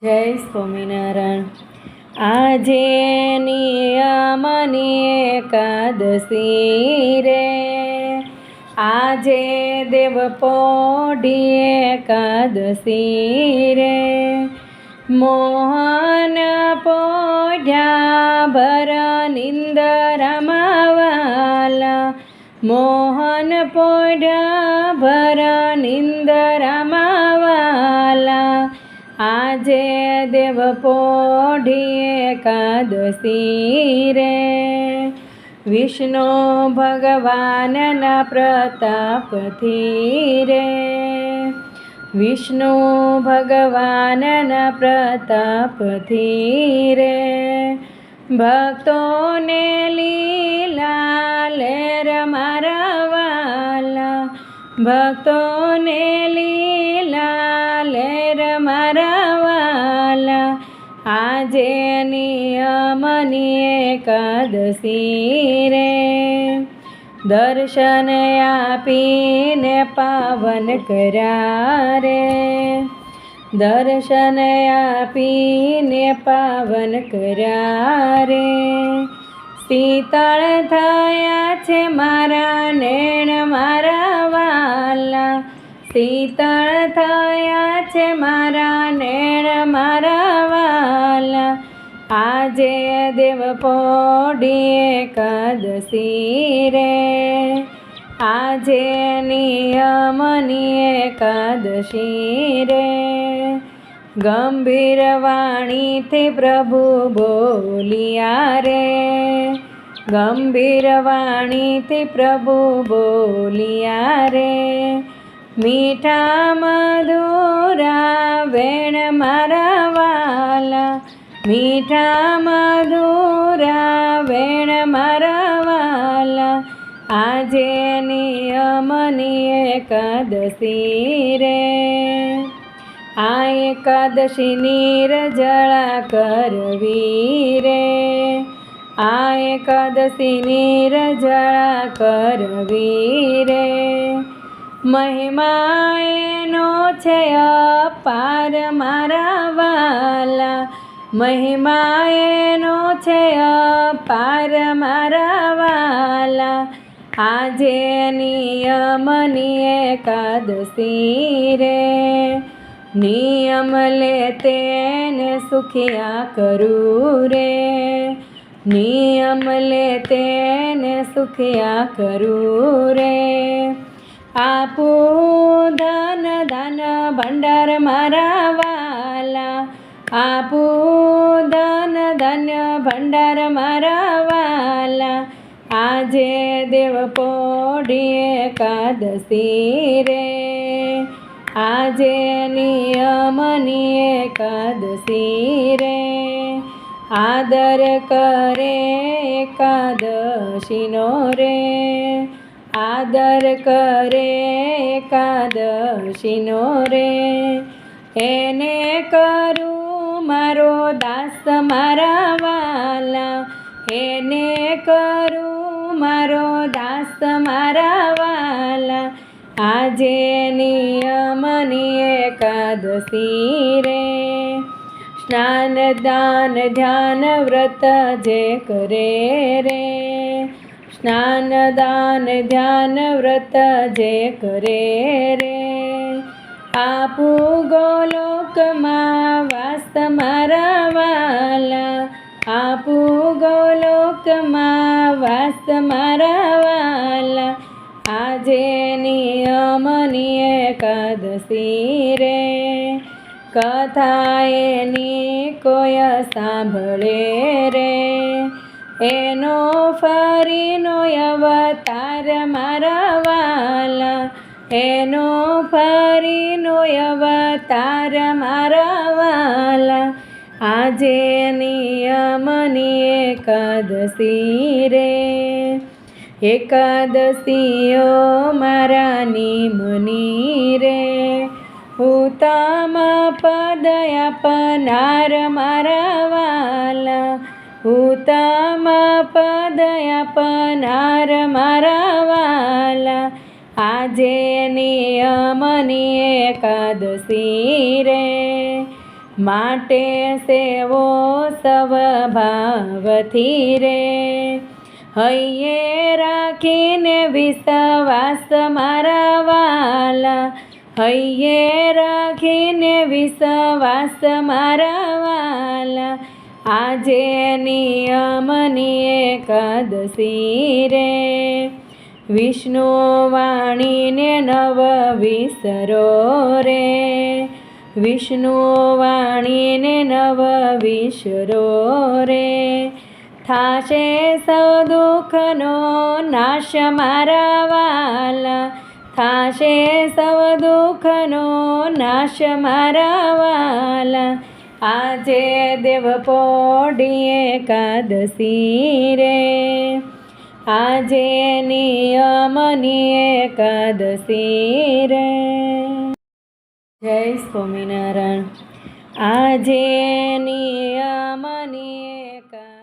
જય સ્વામિનારાયણ। આજે નિયમની એકાદશી રે, આજે દેવ પોઢી એકાદશી રે। મોહન પોઢ્યા ભર નિંદરામાં વાલા, મોહન પોઢ્યા ભર નિંદરામાં વાલા। આજે દેવ પોઢી એકાદશી રે, વિષ્ણુ ભગવાનના પ્રતાપથી રે, વિષ્ણુ ભગવાનના પ્રતાપથી રે। ભક્તોને લીલા લેર મારા વાલા, ભક્તોને લીલા લેર મારા વાલા। આજે નિયમની એકાદશી રે, દર્શન આપીને પાવન કર્યા રે, દર્શન આપીને પાવન કર્યા રે। શીતળ થયા છે મારા નેણ મારા વાલા, શીતળ થયા છે મારા નેણ મારા વાલા। આજે દેવ પોઢી એકાદશી રે, આજે નિયમની એકાદશી રે। ગંભીર વાણીથી પ્રભુ બોલિયા રે, ગંભીર વાણીથી પ્રભુ બોલિયા રે। મીઠા મધુરા વેણ મારા વાલા, મીઠા મધુરા વેણ મારા વાલા। આજે નિયમની એકાદશી રે, આ એકાદશી નિર્જળા કરવી રે, આ એકાદશી નિર્જળા કરવી રે। મહિમા એનો છે અપાર મારા વાલા, મહિમા એનો છે અપાર મારા વાલા। આજે નિયમની એકાદશી રે, નિયમ લે તેને સુખિયા કરું રે, નિયમ લે તેને સુખિયા કરું રે। આપું ધન ધન ભંડાર મારા વાલા, આપું ધન ધન્ય ભંડાર મારા વાલા। આજે દેવ પોઢી એકાદશી રે, આજે નિયમની એકાદશી રે। આદર કરે એકાદશીનો રે, આદર કરે એકાદશીનો રે। એને કરું મારો દાસ મારા વાલા, એને કરું મારો દાસ મારા વાલા। આજે નિયમની એકાદશી રે, સ્નાન દાન ધ્યાન વ્રત જે કરે રે, સ્નાન દાન ધ્યાન વ્રત જે કરે રે। આપું ગોલોકમાં વાસ મારા વાલા, આપું ગોલોકમાં વાસ મારા વાલા। આજે નિયમની એકાદશી રે, કથા એની કોઈ સાંભળે રે, એનો ફરીનો અવતાર મારા વાલા, એનો ફરીનો અવતાર મારા વાલા। આજે નિયમની એકાદશી રે, એકાદશીઓ મારા નિમની રે। ઉત્તમ પદ આપનાર મારા વાલા, ઉત્તમ પદ આપનાર મારા વાલા। આજે નિયમની એકાદશી રે, માટે સેવો સ્વભાવથી રે હૈયે રાખીને વિશ્વાસ મારા વાલા હૈયે રાખીને વિશ્વાસ મારા વાલા આજે નિયમની એકાદશી રે વિષ્ણુ વાણીને નવ વિસરો રે વિષ્ણુ વાણીને નવ વિસરો રે થાશે સૌ દુઃખનો નાશ મારા વાલા થાશે સૌ દુઃખનો નાશ મારા વાલા આજે દેવપોઢી એકાદશી રે આજે નિયમની એકાદશી રે જય સ્વામિનારાયણ આજે નિયમની એકાદશી